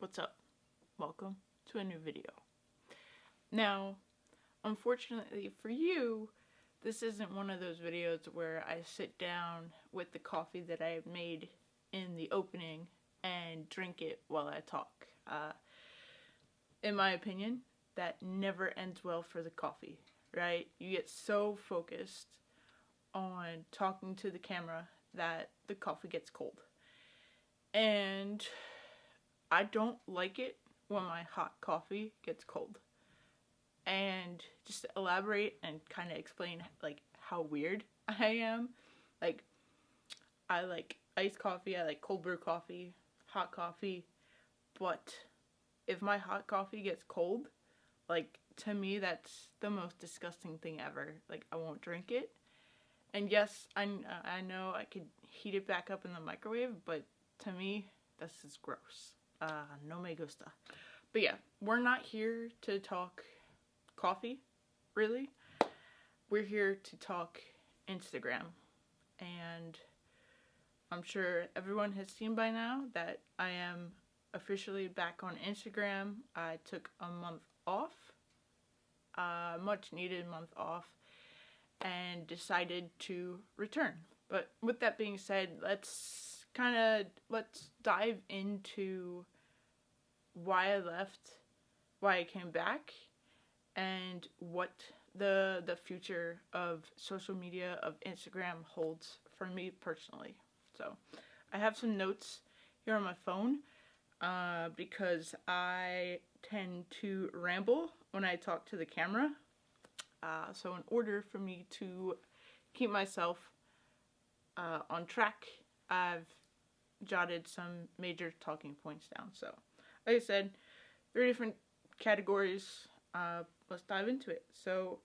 What's up? Welcome to a new video. Now, unfortunately for you, this isn't one of those videos where I sit down with the coffee that I have made in the opening and drink it while I talk. In my opinion, that never ends well for the coffee, right? You get so focused on talking to the camera that the coffee gets cold. And I don't like it when my hot coffee gets cold. And just to elaborate and kind of explain how weird I am, I like iced coffee, I like cold brew coffee, hot coffee, but if my hot coffee gets cold, to me that's the most disgusting thing ever. I won't drink it. And yes, I know I could heat it back up in the microwave, but to me, this is gross. No me gusta. But yeah, we're not here to talk coffee, really. We're here to talk Instagram. And I'm sure everyone has seen by now that I am officially back on Instagram. I took a month off, much needed month off, and decided to return. But with that being said, let's dive into why I left, why I came back, and what the future of social media, of Instagram, holds for me personally. So I have some notes here on my phone because I tend to ramble when I talk to the camera. So in order for me to keep myself on track, I've jotted some major talking points down. So, like I said, 3 different categories. Let's dive into it. So,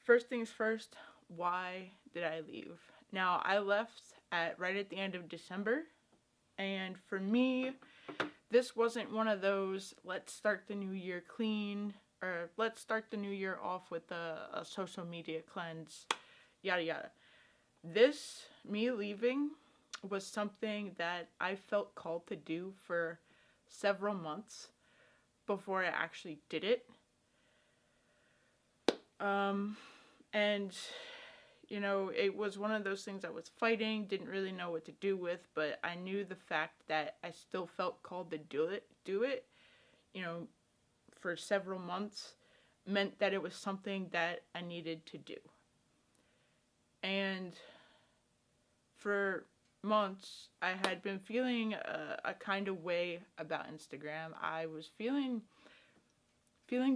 first things first, why did I leave? Now, I left right at the end of December, and for me, this wasn't one of those, let's start the new year clean, or let's start the new year off with a social media cleanse, yada yada. Me leaving, was something that I felt called to do for several months before I actually did it. And, it was one of those things I was fighting, didn't really know what to do with, but I knew the fact that I still felt called to do it, for several months, meant that it was something that I needed to do. And for months, I had been feeling a kind of way about Instagram. I was feeling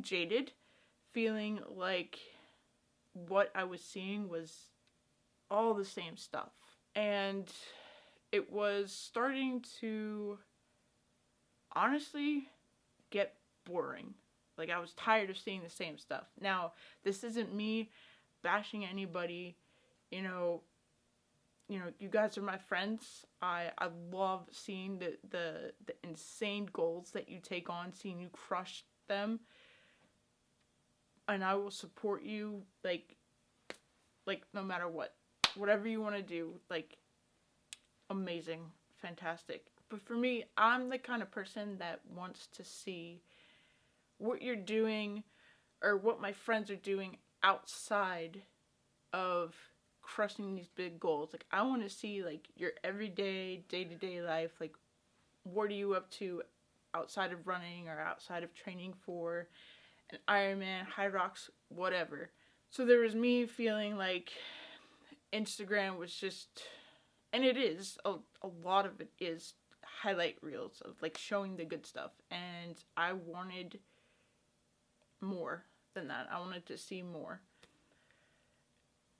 jaded, feeling like what I was seeing was all the same stuff. And it was starting to honestly get boring. I was tired of seeing the same stuff. Now, this isn't me bashing anybody, you guys are my friends. I love seeing the insane goals that you take on, seeing you crush them. And I will support you, no matter what. Whatever you want to do, amazing, fantastic. But for me, I'm the kind of person that wants to see what you're doing, or what my friends are doing outside of crushing these big goals. I want to see your everyday, day-to-day life. What are you up to outside of running or outside of training for an Ironman, High Rocks, whatever. So there was me feeling like Instagram was just, and it is, a lot of it is highlight reels of showing the good stuff, and I wanted more than that. I wanted to see more.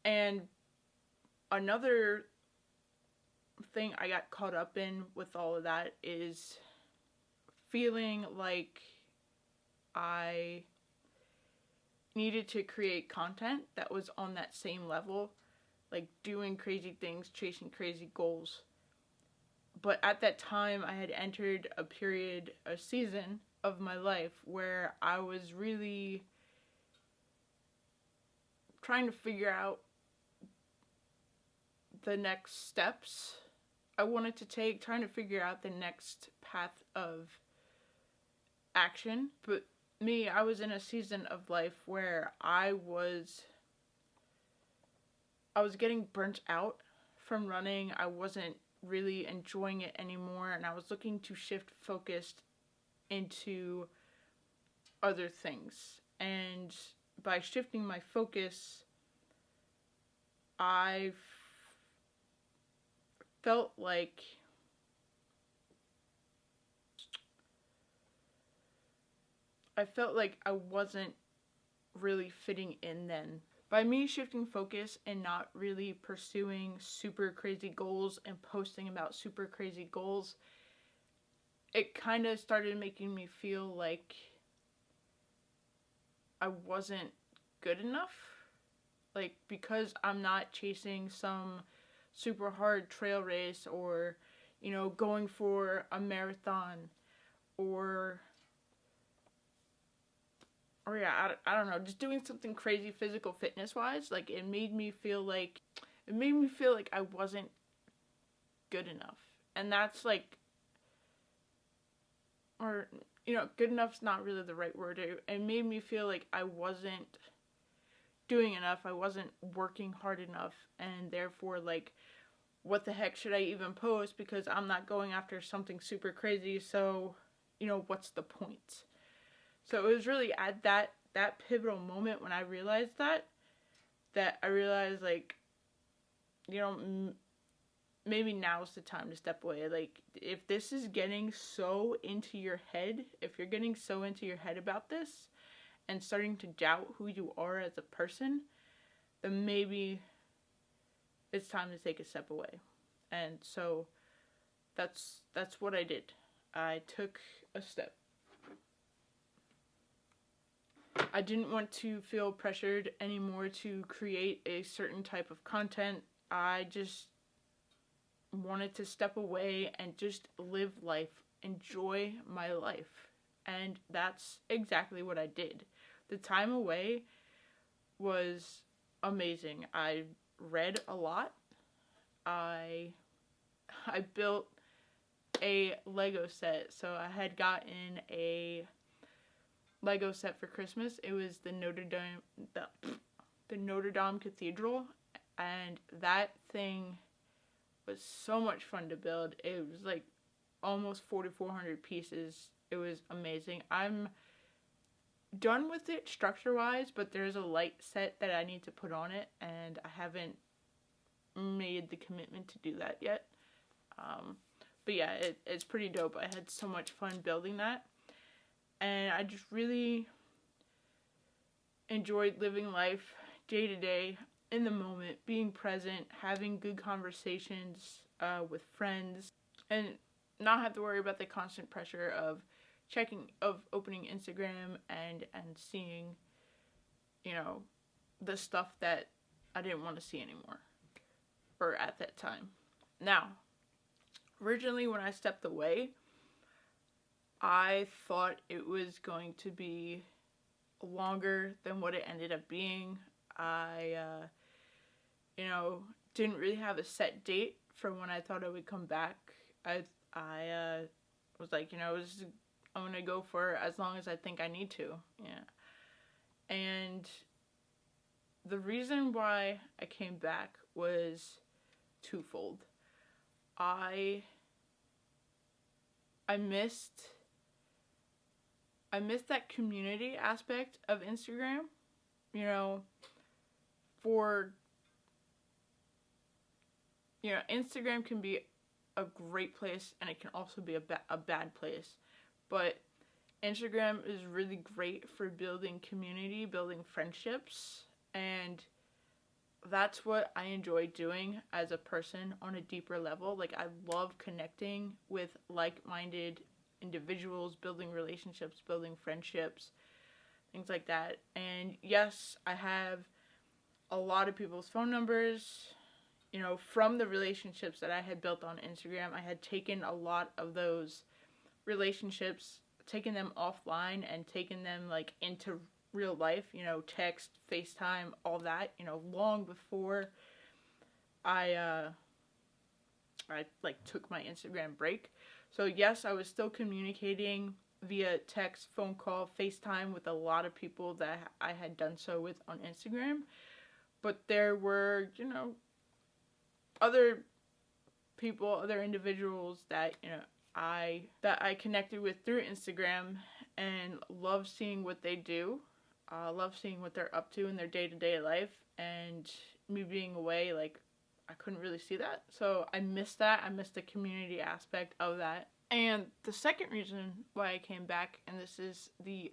And another thing I got caught up in with all of that is feeling like I needed to create content that was on that same level, doing crazy things, chasing crazy goals. But at that time, I had entered a season of my life where I was really trying to figure out the next steps I wanted to take, trying to figure out the next path of action. But me, I was in a season of life where I was getting burnt out from running. I wasn't really enjoying it anymore, and I was looking to shift focus into other things. And by shifting my focus, I felt like I wasn't really fitting in then. By me shifting focus and not really pursuing super crazy goals and posting about super crazy goals, it kind of started making me feel like I wasn't good enough. Like, because I'm not chasing some super hard trail race, or, you know, going for a marathon, or yeah, I don't know, just doing something crazy physical fitness wise. Like, it made me feel like I wasn't good enough. And that's like, or, you know, good enough's not really the right word. It made me feel like I wasn't doing enough, I wasn't working hard enough, and therefore, like, what the heck should I even post, because I'm not going after something super crazy, so, you know, what's the point? So it was really at that pivotal moment when I realized that I realized, like, you know, maybe now's the time to step away. Like, if this is getting so into your head, if you're getting so into your head about this and starting to doubt who you are as a person, then maybe it's time to take a step away. And so that's what I did. I took a step. I didn't want to feel pressured anymore to create a certain type of content. I just wanted to step away and just live life, enjoy my life. And that's exactly what I did. The time away was amazing. I read a lot. I built a Lego set. So I had gotten a Lego set for Christmas. It was the Notre Dame Cathedral, and that thing was so much fun to build. It was like almost 4,400 pieces. It was amazing. I'm done with it structure-wise, but there's a light set that I need to put on it, and I haven't made the commitment to do that yet. But yeah, it's pretty dope. I had so much fun building that, and I just really enjoyed living life day to day, in the moment, being present, having good conversations with friends, and not have to worry about the constant pressure of opening Instagram and seeing, you know, the stuff that I didn't want to see anymore, or at that time. Now, originally when I stepped away, I thought it was going to be longer than what it ended up being. I, you know, didn't really have a set date for when I thought I would come back. I was like, you know, I'm going to go for as long as I think I need to. Yeah. And the reason why I came back was twofold. I missed that community aspect of Instagram. You know, Instagram can be a great place, and it can also be a bad place. But Instagram is really great for building community, building friendships, and that's what I enjoy doing as a person on a deeper level. Like, I love connecting with like-minded individuals, building relationships, building friendships, things like that. And yes, I have a lot of people's phone numbers, you know, from the relationships that I had built on Instagram. I had taken a lot of those relationships, taken them offline and taken them, like, into real life, you know, text, FaceTime, all that, you know, long before I like took my Instagram break. So yes, I was still communicating via text, phone call, FaceTime with a lot of people that I had done so with on Instagram. But there were, other people, other individuals that, I connected with through Instagram and love seeing what they do. Love seeing what they're up to in their day-to-day life, and me being away, like, I couldn't really see that. So I missed that. I missed the community aspect of that. And the second reason why I came back, and this is the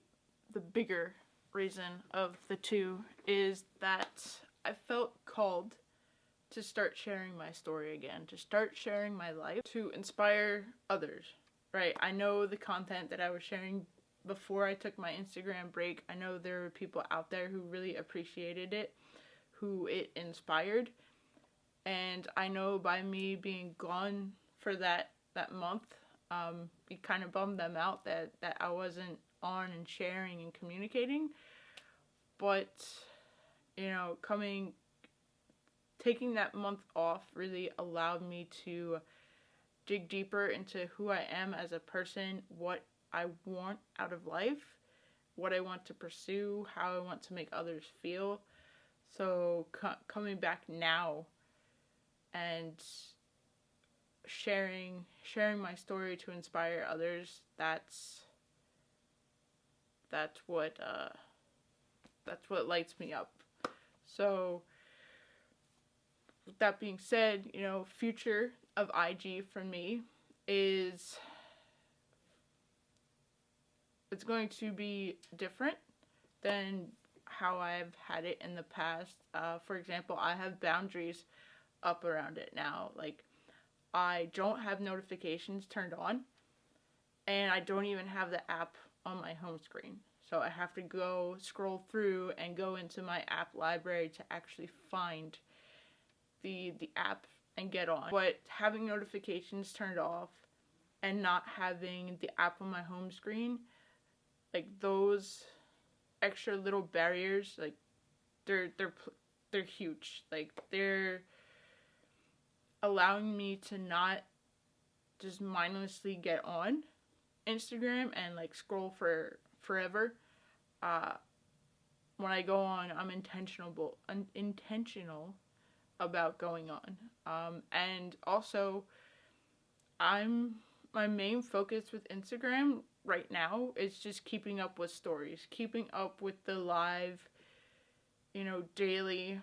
bigger reason of the two, is that I felt called to start sharing my story again, to start sharing my life, to inspire others, right? I know the content that I was sharing before I took my Instagram break, I know there were people out there who really appreciated it, who it inspired, and I know by me being gone for that month, it kind of bummed them out that I wasn't on and sharing and communicating, but, taking that month off really allowed me to dig deeper into who I am as a person, what I want out of life, what I want to pursue, how I want to make others feel. So coming back now and sharing my story to inspire others, that's what lights me up. So with that being said, future of IG for me is, it's going to be different than how I've had it in the past. For example, I have boundaries up around it now. Like, I don't have notifications turned on, and I don't even have the app on my home screen. So I have to go scroll through and go into my app library to actually find the app and get on. But having notifications turned off and not having the app on my home screen, like, those extra little barriers, like, they're huge. Like, they're allowing me to not just mindlessly get on Instagram and, like, scroll for forever. When I go on, I'm intentional about going on. And also, my main focus with Instagram right now is just keeping up with stories, keeping up with the live, daily,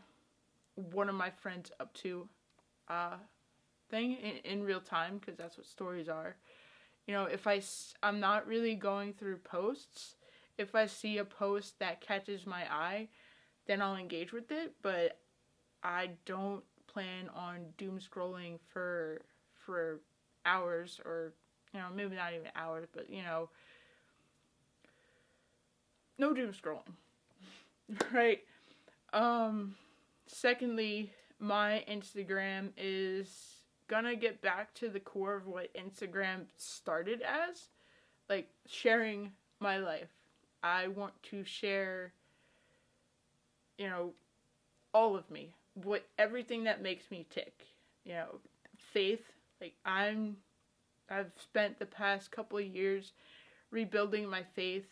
what are my friends up to thing in real time, because that's what stories are. If I'm not really going through posts. If I see a post that catches my eye, then I'll engage with it, but I don't plan on doom scrolling for hours, or, maybe not even hours, but, no doom scrolling, right? Secondly, my Instagram is gonna get back to the core of what Instagram started as, like, sharing my life. I want to share, all of me, everything that makes me tick, faith. Like, I've spent the past couple of years rebuilding my faith,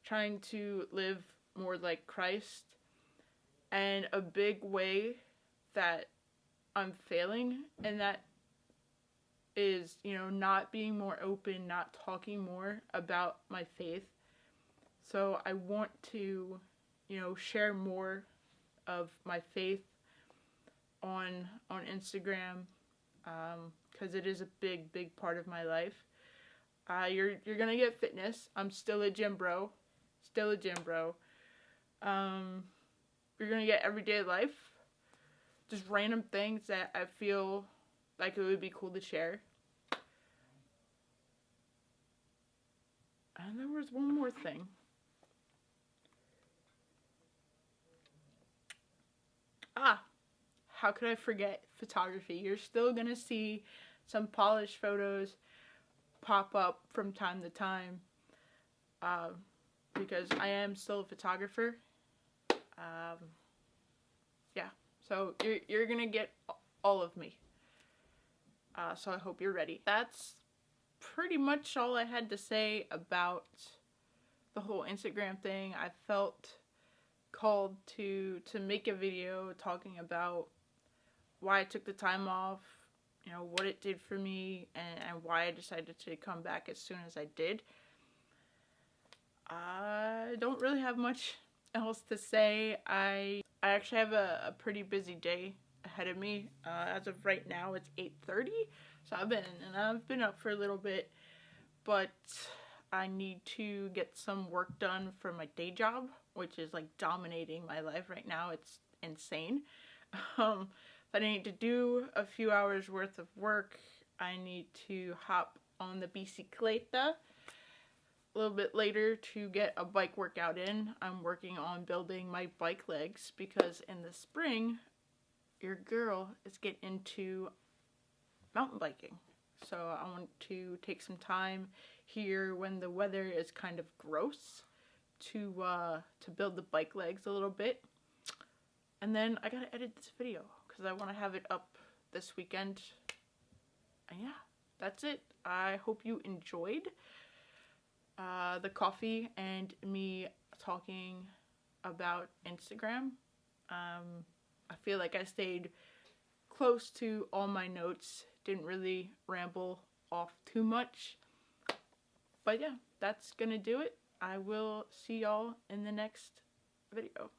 trying to live more like Christ, and a big way that I'm failing, and that is, not being more open, not talking more about my faith. So I want to, share more of my faith on Instagram, because it is a big part of my life. You're gonna get fitness. I'm still a gym bro. You're gonna get everyday life, just random things that I feel like it would be cool to share. And there was one more thing. How could I forget photography? You're still gonna see some polished photos pop up from time to time, because I am still a photographer. Yeah, so you're gonna get all of me. So I hope you're ready. That's pretty much all I had to say about the whole Instagram thing. I felt called to make a video talking about why I took the time off, you know, what it did for me, and why I decided to come back as soon as I did. I don't really have much else to say. I actually have a pretty busy day ahead of me. As of right now, it's 8:30, so I've been up for a little bit, but I need to get some work done for my day job, which is like dominating my life right now. It's insane. But I need to do a few hours worth of work. I need to hop on the bicicleta a little bit later to get a bike workout in. I'm working on building my bike legs because in the spring, your girl is getting into mountain biking. So I want to take some time here when the weather is kind of gross to build the bike legs a little bit. And then I gotta edit this video because I want to have it up this weekend. And yeah, that's it. I hope you enjoyed the coffee and me talking about Instagram. I feel like I stayed close to all my notes, didn't really ramble off too much. But yeah, that's gonna do it. I will see y'all in the next video.